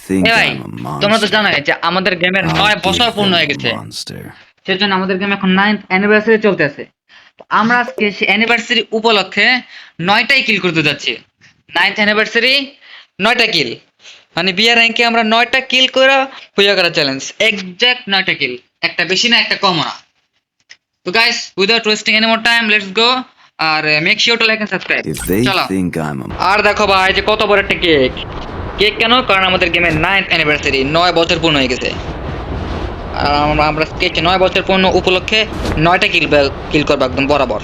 think ভাই I'm a তোমরা তো monster? জানোই যে আমাদের গেমের I'll 9 বছর give পূর্ণ them হয়ে a গেছে, monster. সেজন্য আমাদের গেম এখন 9th অ্যানিভার্সারি চলতেছে। তো আমরা আজকে সেই অ্যানিভার্সারি উপলক্ষে 9টাই কিল করতে যাচ্ছি। 9th অ্যানিভার্সারি 9টা কিল, মানে বিয়ার র্যাঙ্কে আমরা 9টা কিল করে হইয়া করা চ্যালেঞ্জ, এক্সাক্ট 9টা কিল, একটা বেশি না একটা কম না। তো guys without wasting any more time let's go, আর make sure to like and subscribe. If they চলো। think I'm a আর দেখো ভাই যে কত বড় একটা কেক। কেক কেন? কারণ আমাদের গেমের 9th অ্যানিভার্সারি 9 বছর পূর্ণ হয়ে গেছে। আর আমরা স্কেচে 9 বছর পূর্ণ উপলক্ষে 9টা কিল করবো একদম বরাবর।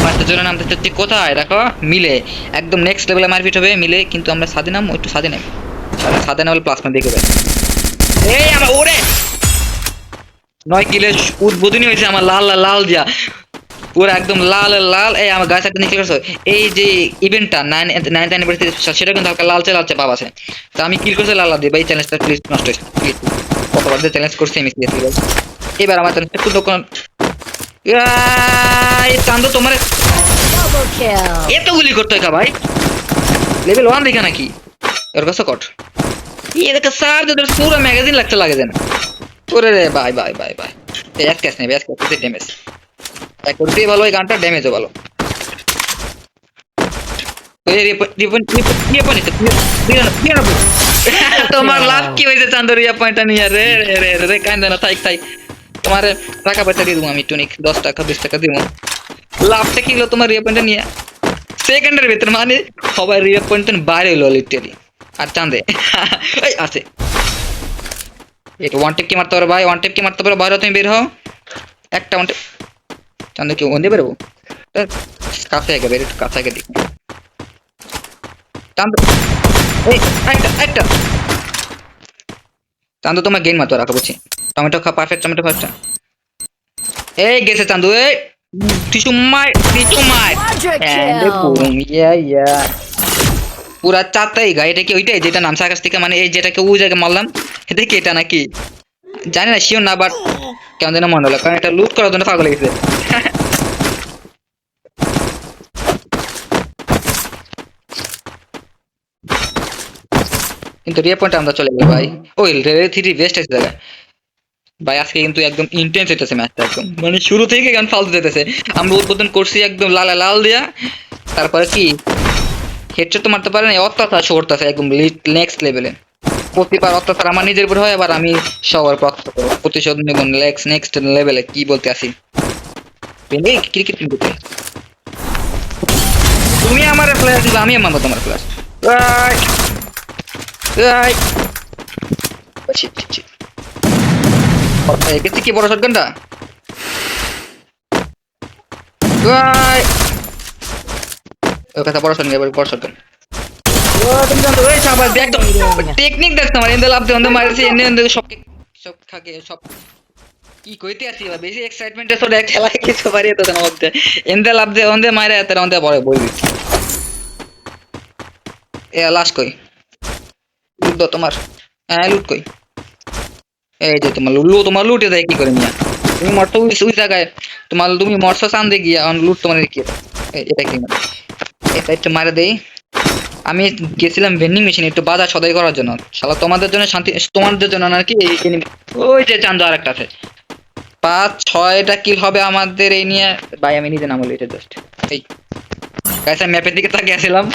ম্যাচের জন্য নামতে চাচ্ছি কোথায় দেখো, মিলে একদম নেক্সট লেভেলে মারপিট হবে মিলে, কিন্তু আমরা সাদে নাম একটু সাদে নাম, সাদে নাম প্লাস ম্যান দেখবে। এই আমার ওরে 9 কিলের উদ্বোধনী হয়েছে আমার, লাল লাল লাল দিয়া পুরো একদম লাল লাল। এই আমার গাছ একটা নিচে করছো, এই যে ইভেন্টটা 9th অ্যানিভার্সারি সেটা কিন্তু হালকা লালচে লালচে ভাব আছে। তো আমি কিল করছি লাল লাল দিয়ে, ভাই চ্যালেঞ্জটা প্লিজ নষ্ট হয়েছে প্লিজ। কতবার যে চ্যালেঞ্জ করছি আমি এবার আমার চ্যালেঞ্জটা একটু দোকান। এই চান্দু তোমার Double kill. এত গুলি করতে হয় ভাই, লেভেল 1 দেখা নাকি ওর কাছে কট এই দেখো স্যার যদি পুরো ম্যাগাজিন লাগতে লাগে যেন। ওরে রে বাই বাই বাই বাই, এই এক ক্যাশ নেই ব্যাস করতে ড্যামেজ এক করতেই ভালো, এই গানটা ড্যামেজও ভালো। তোমার লাভ কি হয়েছে চান্দরিয়া পয়েন্টটা নিয়ে? রে রে রে রে কান্দে না, থাইক থাইক, তোমার টাকা পয়সা দিয়ে দেবো আমি, টনিক 10 টাকা 20 টাকা দিব। লাভটা কি হলো তোমার রিয়া পয়েন্টটা নিয়ে? সেকেন্ডের ভিতর মানে সবাই রিয়া পয়েন্ট বাইরে হলো লিটারি। আর চাঁদে এই আছে এটা ওয়ান টেপ কি মারতে পারো ভাই, ওয়ান টেপ কি মারতে পারো বাইরে, তুমি বের হও একটা ওয়ান টেপ। চাঁদে কি ওন্দে বেরোবো? কাছে আগে বের, একটু কাছে আগে দিই চাঁদ। এই একটা একটা চান্দু তোমার গেম মাতো রাখো বুঝছি। টমেটো খা, পারফেক্ট টমেটো ফার্স্টটা। এই গেছে চান্দু, এই টিসু মার টিসু মার। Quadra and kill. Boom yeah পুরা চারটাই গা। এটা কি ওইটাই যেটা নামছে আকাশ থেকে, মানে এই যেটাকে ওই জায়গায় মারলাম, এটা কি এটা নাকি জানি না শিওর না, বাট কেমন যেন মনে হলো, কারণ এটা লুট করার জন্য পাগল গেছে। কিন্তু রিয়া পয়েন্ট আমরা চলে গেল ভাই, ওই রেলে 3 বেস্ট আছে জায়গায় ভাই। আজকে কিন্তু একদম ইন্টেন্স হইতেছে ম্যাচটা, একদম মানে শুরু থেকে গান ফালতু যেতেছে। আমরা উদ্বোধন করছি একদম লাল লাল দিয়া, তারপরে কি হেডশট তো মারতে পারে না, অত্যাচার শো করতেছে একদম নেক্সট লেভেলে। প্রতিবার অত্যাচার আমার নিজের উপর হয়, আবার আমি সবার উপর অত্যাচার করব, প্রতিশোধ নেব নেক্সট লেভেলে। কি বলতে আসি ক্রিকেট কিন্তু তুমি আমার প্লেয়ার দিবে, আমি মানবো তোমার প্লেয়ার। এক্ষেত্রে কি বড় শটগানটা ওই কথা, বড় শটগান বড় শটগান একদম টেকনিক দেখতে আমার এন্দে লাভ দিয়ে মারছি, এন্দে সব সব থাকে সব কি কইতে আসি বা বেশি এক্সাইটমেন্টে তো দেখ খেলা কিছু পারি তো না মধ্যে এন্দে লাভ দিয়ে ওন্দে মারে এত ওন্দে পরে বই দিচ্ছি। এ লাশ কই লুট দাও তোমার, হ্যাঁ লুট কই, এই যে তোমার লুটে দেয় কি করে মিয়া, তুমি মরতো ওই জায়গায়, তুমি মরছো চান্দে গিয়া লুট তোমার কি এটা কি মানে, এটা একটু মারে দেই। আমি গেছিলাম ভেন্ডিং মেশিন একটু বাজার সদাই করার জন্য, শালা তোমাদের জন্য শান্তি, তোমাদের জন্য নাকি ওই যে চান্দু আর একটা আছে। 5-6টা কিল হবে আমাদের এই নিয়ে ভাই, আমি নিজে নাম বলি এটা জাস্ট এই গাইস, ম্যাপের দিকে তাকিয়ে আসলাম,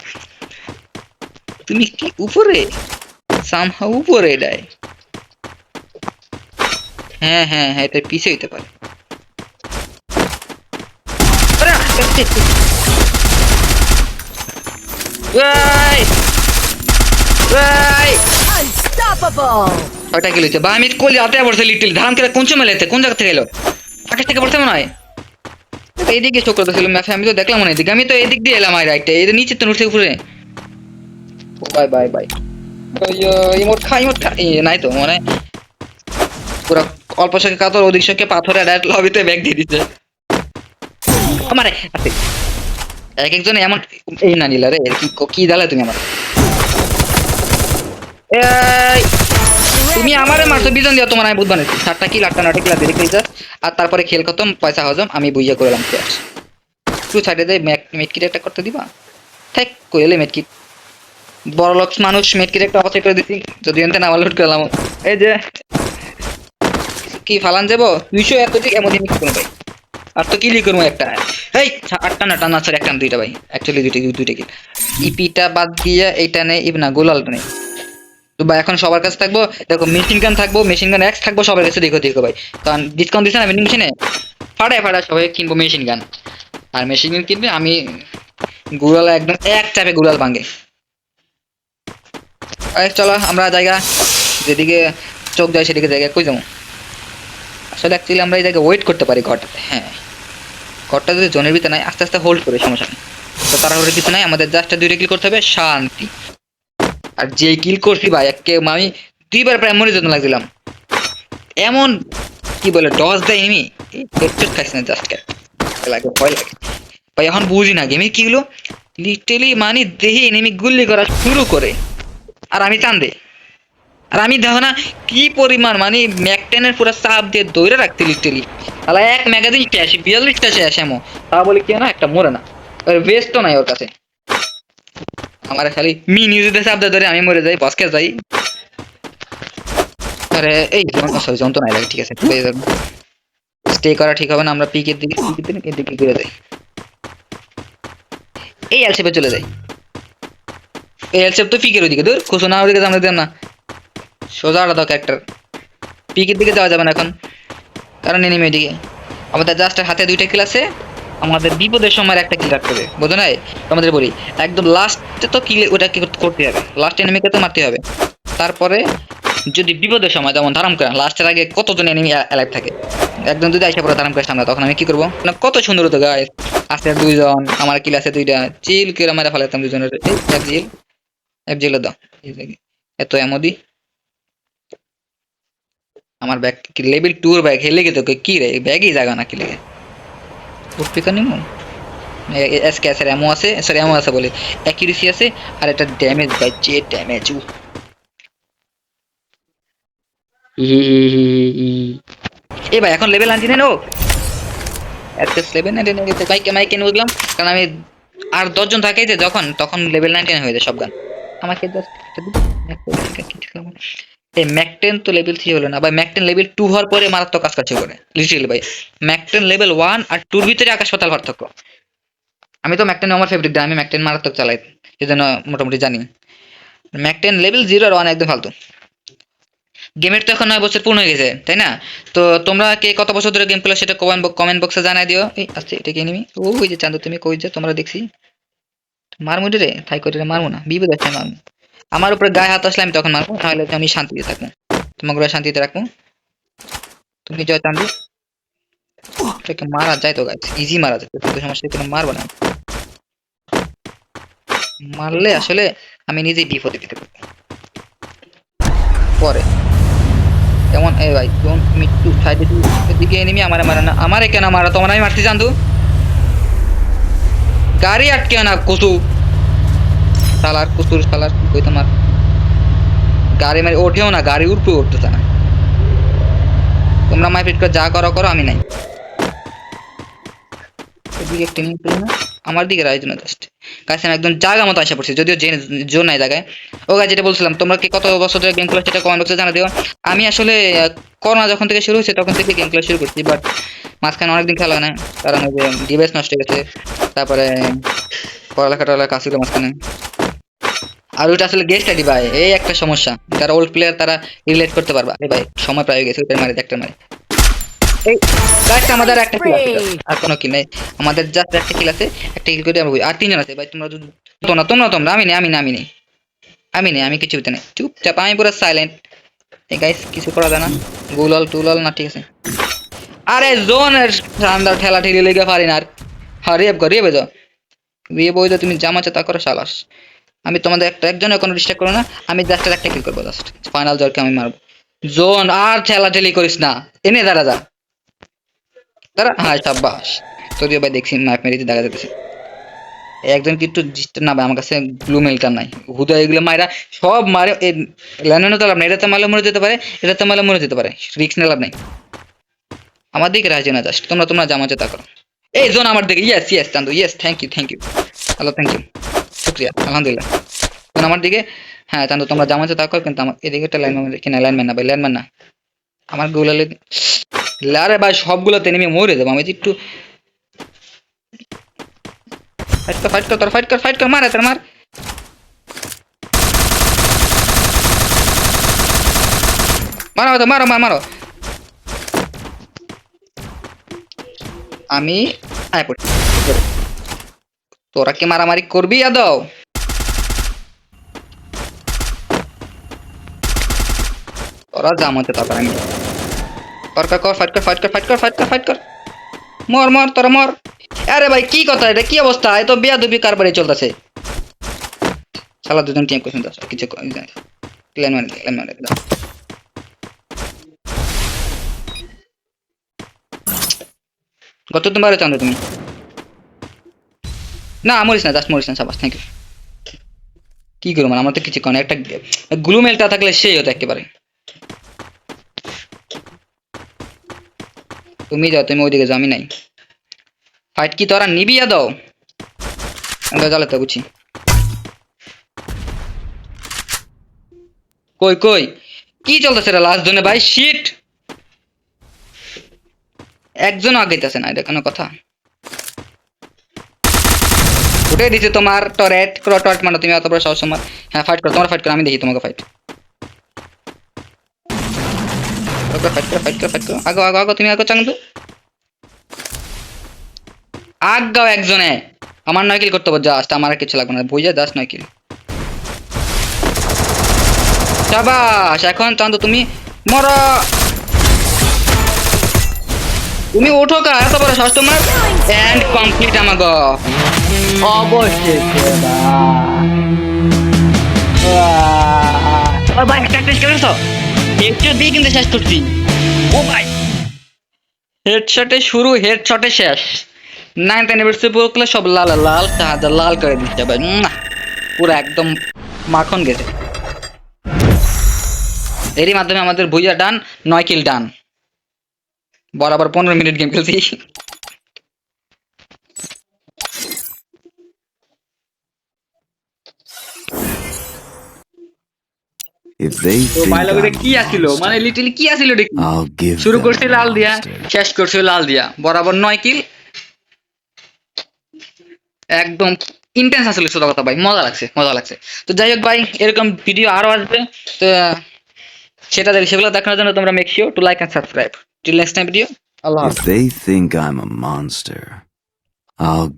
তুমি কি উপরে সামহাউ উপরে এটাই, হ্যাঁ হ্যাঁ হ্যাঁ এটা পিছে হইতে পারে। Unstoppable. ওটা কি লইছে ভাই, আমি কলি হাতে পড়ছে লিটল ধারাম করে কোন সময় লেতে, কোন জায়গা থেকে এলো, আকাশ থেকে পড়ছে মনে হয়। এইদিকে চোখ করতেছিল ম্যাপে, আমি তো দেখলাম মনে এদিকে, আমি তো এদিক দিয়ে এলাম, আর রাইটে এদের নিচে তো উঠছে উপরে। বাই বাই বাই ইমোট খা নাই তো মানে পুরো অল্প শোকে কাতর, অধিক শোকে পাথরে ডাইরেক্ট লবিতে ব্যাগ দিয়ে দিচ্ছে আমারে আছে। এক একজনে এমন এই না নিলা রে, কি কি দালে তুমি আমার, এই তুমি আমারে মারছো বিজন দিয়া, তোমার আমি বুঝ বানাইছি 7টা কিল 8টা 9টা কিল দেখে যা। আর তারপরে খেল খতম, পয়সা হজম, আমি বুইয়া করলাম ক্যাশ। তুই সাইডে দে মেট কিট একটা করতে দিবা, থাক কইলে মেট কিট বড় লোক মানুষ মেটকির একটা অপচয় করে দিছি, যদি এনতে না লুট করলাম। এই যে কি ফালান যাবো 200 এত ঠিক এমন জিনিস কোনো ভাই, আর তো কিলি করবো একটা। এই আটটা না টানা সরি একটা না দুইটা ভাই, অ্যাকচুয়ালি দুইটা কিল। ইপিটা বাদ দিয়ে এইটা নেই, না গোলালটা নেই তো ভাই। এখন সবার কাছে থাকবো, দেখো মেশিন গান থাকবো, মেশিন গান এক্স থাকবো সবার কাছে, দেখো ভাই, কারণ ডিসকাউন্ট দিচ্ছে না ভেন্ডিং মেশিনে, ফাটায় সবাই কিনবো মেশিন গান। আর মেশিন গান কিনবে আমি গুড়াল একদম এক চাপে গুড়াল ভাঙে। চলো আমরা জায়গা যেদিকে চোখ যায় সেদিকে জায়গা কই যাবো। আসলে অ্যাকচুয়ালি আমরা এই জায়গায় ওয়েট করতে পারি ঘরটাতে। হ্যাঁ, ঘরটা যদি জোনের ভিতরে নাই, আস্তে আস্তে হোল্ড করে সমস্যা নেই। তো তাড়াহুড়োর কিছু নাই, আমাদের জাস্ট 2টা কিল করতে হবে, শান্তি। আর যে কিল করছি ভাই একে আমি 2বার প্রায় মরে যেতে লাগছিলাম, এমন কি বলে ডজ দেয় এনিমি, হেডশট খাইছে না, জাস্ট লাগে ভয় লাগে ভাই। এখন বুঝি না গেমে কি হলো, লিটারালি মানে দেহি এনিমি গুলি করা শুরু করে আর আমি চান্দে, আর আমি দেখো না কি পরিমাণ মানে ম্যাকটেনের পুরো চাপ দিয়ে দৌড়ে রাখতে লিটারালি, তাহলে এক ম্যাগাজিন শেষ 42টা শেষ এমন, তা বলে কি না একটা মরে না, ওয়েস্ট তো নাই ওর কাছে। আমার খালি মিনিউজে চাপ দিয়ে ধরে আমি মরে যাই, বসকে যাই। আরে এই যন্ত্র নাই লাগে, ঠিক আছে স্টে করা ঠিক হবে না, আমরা পিকের দিকে এদিকে ঘুরে যাই, এই এলসেপে চলে যাই। এই এলসেপ তো পিকের ওইদিকে, দূর খুশো না ওদিকে আমরা দিলাম না, সোজা আলাদা ক্যারেক্টার। পিকের দিকে যাওয়া যাবে না এখন, কারণ এনিমি এদিকে। আমাদের জাস্ট হাতে 2টা কিল আছে, আমাদের বিপদের সময় একটা কিল রাখতে হবে, বোঝো না? আমাদের বলি একদম লাস্টে তো কিল ওটা কি করতে হবে, লাস্ট এনিমিকে তো মারতে হবে। তারপরে যদি বিপদের সময় যেমন ধারাম করে লাস্টের আগে কতজন এনিমি অ্যালাইভ থাকে, একদম যদি আইসা পড়ে ধারাম করে সামনে, তখন আমি কি করবো না, কত সুন্দর হতো গাইস। আছে 2জন, আমার কিল আছে 2টা, চিল করে মেরে ফেলাতাম 2জনের। এফজিল দাও, এত এমডি আমার ব্যাগ লেভেল 2 এর ব্যাগ হেলে গেছে কি রে, ব্যাগই জায়গা না কি লেগে উঠপিকা নিমু। এসকেএস এর এমও আছে, সরি এমও আছে বলে অ্যাকুরেসি আছে, আর একটা ড্যামেজ বাই যে ড্যামেজ এ ভাই এখন লেভেল 99 নো এত লেভেল 99 গেছে ভাই, কেন কেন বুঝলাম, কারণ আমি আর 10 জন থাকে যে যখন তখন লেভেল 99 হয়ে যায় সব গান। আমাকে জাস্ট এই ম্যাক 10 তো লেভেল 3 হলো না ভাই, ম্যাক 10 লেভেল 2 হওয়ার পরে মারাত্মক কাজ করছে করে লিটারালি ভাই। ম্যাক 10 লেভেল 1 আর 2 এর ভিতরে আকাশ পাতাল পার্থক্য। আমি তো ম্যাক 10 আমার ফেভারিট গান, আমি ম্যাক 10 মারাত্মক চালাই, এজন্য মোটামুটি জানি। ম্যাক 10 লেভেল 0 আর 1 একদম ফালতু। গেমের তো এখন 9 বছর পূর্ণ হয়ে গেছে তাই না? তো তোমরা কে কত বছর ধরে গেম খেলো সেটা কমেন্ট বক্সে জানাই দিও। এই আচ্ছা এটা কি এনিমি? ও ওই যে চান্দু, তুমি কই যে তোমরা দেখছি মারমু রে, থাই করে মারমু না, বিপদ আছে মারমু। আমার উপরে গায়ে হাত আসলে আমি তখন মারবো, তাহলে আমি শান্তিতে থাকবো, তোমাকে শান্তিতে রাখবো। তুমি জয় চান্দু, এটাকে মারা যায় তো গাইস, ইজি মারা যায় তো, সমস্যা কোনো মারবো না, মারলে আসলে আমি নিজেই বিপদে দিতে পারবো পরে। যেমন এই ভাই ডোন্ট মিট টু সাইডে দিকে এনিমি, আমারে মারে না, আমারে কেন মারা, তোমার আমি মারতে চান্দু, গাড়ি আটকে না কুসু শালার, কুসুর শালার কি কই তোমার, গাড়ি মারি ওঠেও না, গাড়ি উপরে উঠতেছে না। তোমরা মাই ফিট করে যা করো করো, আমি নাই। এদিকে একটা নিয়ে পেলো না, আমার দিকে রাইজ না জাস্ট গাছ, আমি একদম জায়গা মতো আসা পড়ছি, যদিও জোর নাই জায়গায়। ও গাছ যেটা বলছিলাম, তোমরা কি কত বছর ধরে গেম খেলো সেটা কমেন্ট বক্সে জানা দিও। আমি আসলে করোনা যখন থেকে শুরু হয়েছে তখন থেকে গেম খেলা শুরু করছি, বাট মাঝখানে অনেকদিন খেলা হয় না, কারণ ওই যে ডিভাইস নষ্ট হয়ে গেছে, তারপরে পড়ালেখা টড়ালেখা কাজ ছিল মাঝখানে। আর ওইটা আসলে গেস্ট আইডি ভাই, এই একটা সমস্যা, যারা ওল্ড প্লেয়ার তারা রিলেট করতে পারবা। আরে ভাই সময় প্রায় হয়ে গেছে, ওইটা মারি একটা মারি। এই গাইস আমাদের একটা কিল আছে, আর কোনো কিল নেই, আমাদের জাস্ট একটা কিল আছে, একটা কিল করে আমরা আর 3জন আছে ভাই। তোমরা তোমরা আমি নেই, আমি কিছু হতে নেই, চুপচাপ আমি পুরো সাইলেন্ট। এই গাইস কিছু করা যায় না, গুলাল টুলাল না, ঠিক আছে। আরে জোনের শানদার ঠেলা ঠেলি লেগে পারি না আর, হ্যাঁ রেপ কর, রেবে যাও, বিয়ে বই তুমি জামা চাতা করো শালাস। আমি তোমাদের একজনের কোনো ডিস্টার্ব করো না, আমি জাস্ট একটা কিল করবো, জাস্ট ফাইনাল জয়কে আমি মারবো। জোন আর ঠেলা ঠেলি করিস না, এনে দাঁড়া যা দাঁড়া, হ্যাঁ সাব্বাস। যদিও ভাই দেখছি ম্যাপ মেরিতে দেখা যেতেছে একজন কিন্তু ডিস্টার্ব না ভাই, আমার কাছে ব্লু মেলকার নাই, হুদা এগুলো মায়েরা সব মারে, ল্যান্ডনে তো লাভ নাই, এটাতে মারলে মরে যেতে পারে, এটাতে মারলে মরে যেতে পারে, রিক্স নিয়ে লাভ নাই। আমার দিকে রাজি না জাস্ট, তোমরা জামা চেতা করো। এই জোন আমার দিকে, yes Chandu, yes, thank you আল্লাহ, থ্যাংক ইউ, শুক্রিয়া, আলহামদুলিল্লাহ। আমার দিকে। হ্যাঁ চান্দু তোমরা জামাতে তাকাও, কিন্তু আমার এদিকে একটা লাইনম্যান, কিনা লাইনম্যান না ভাই, লাইনম্যান না আমার গুলালে। আরে ভাই সবগুলোতে নেমে মরে যাবো আমি, একটু ফাইট কর তোর, ফাইট কর মার তোর মার। মারো তো, মারো। আমি আয় পড়ছি। তোরা কি মারামারি করবি আদৌ? তোরা জামাতে তারপর আমি ফাইট কর মর তোরা মর। আরে ভাই কি কথা, এটা কি অবস্থা? এত বেয়াদবি কারবারে চলতেছে। শালা দুজন টিম করছেন তো কিছু প্ল্যান মানে গত তোমারে চান্দু তুমি না মরিস না, জাস্ট মরিস না, সাবাস থ্যাংক ইউ। কি করবো মানে, আমার তো কিছু কারণ একটা গ্লু মেলটা থাকলে সেই হতো একেবারে। তুমি যাও, তুমি ওইদিকে যাও, আমি নাই। ফাইট কি তোরা নিবি দাও? জ্বালাতে বুঝছি। কই কি চলতেছে রে লাস্ট জোনে ভাই? শিট, একজন আগেইতেছে না, এটা কোনো কথা? উঠে দিছে তোমার টরেট মানে তুমি এত বড় সাহস তোমার। হ্যাঁ ফাইট করো, তোমার ফাইট করো, আমি দেখি তোমাকে ফাইট। ফাইট করো আগো তুমি আগো চান্দু। আগাও একজনে, আমার 9 কিল করতে হবে জাস্ট, আমার আর কিছু লাগবে না, বুঝা জাস্ট 9 কিল। শাবাশ, এখন চান্দু তুমি মরো। তুমি ওঠো কা, এত বড় সাহস তোমার? এন্ড কমপ্লিট আমাগো। অবশ্যই ও ভাই একটা টেস্ট করেছো? হেডশট দিয়ে কিন্তু শেষ করছি। ও ভাই হেডশটে শুরু, হেডশটে শেষ। 9th অ্যানিভার্সারি উপলক্ষে সব লাল লাল শাহাদা লাল করে দিচ্ছে ভাই, পুরো একদম মাখন গেছে। এরই মাধ্যমে আমাদের ভুইয়া ডান, 9 কিল ডান। বরাবর 15 মিনিট গেম খেলছি। If they তো think ভাই লগটা I'm কি a আছিল মানে monster, লিটারালি কি আছিল এটা? I'll give শুরু them করছে a লাল দিয়া, monster. শেষ করছে লাল দিয়া, বরাবর 9 কিল। একদম ইন্টেন্স আসলে সোজা কথা ভাই, মজা লাগছে। তো যাই হোক ভাই, এরকম ভিডিও আরো আসবে, তো সেগুলো দেখানোর জন্য তোমরা make sure to like and subscribe. Till next time video, আল্লাহ If they think I'm a monster, I'll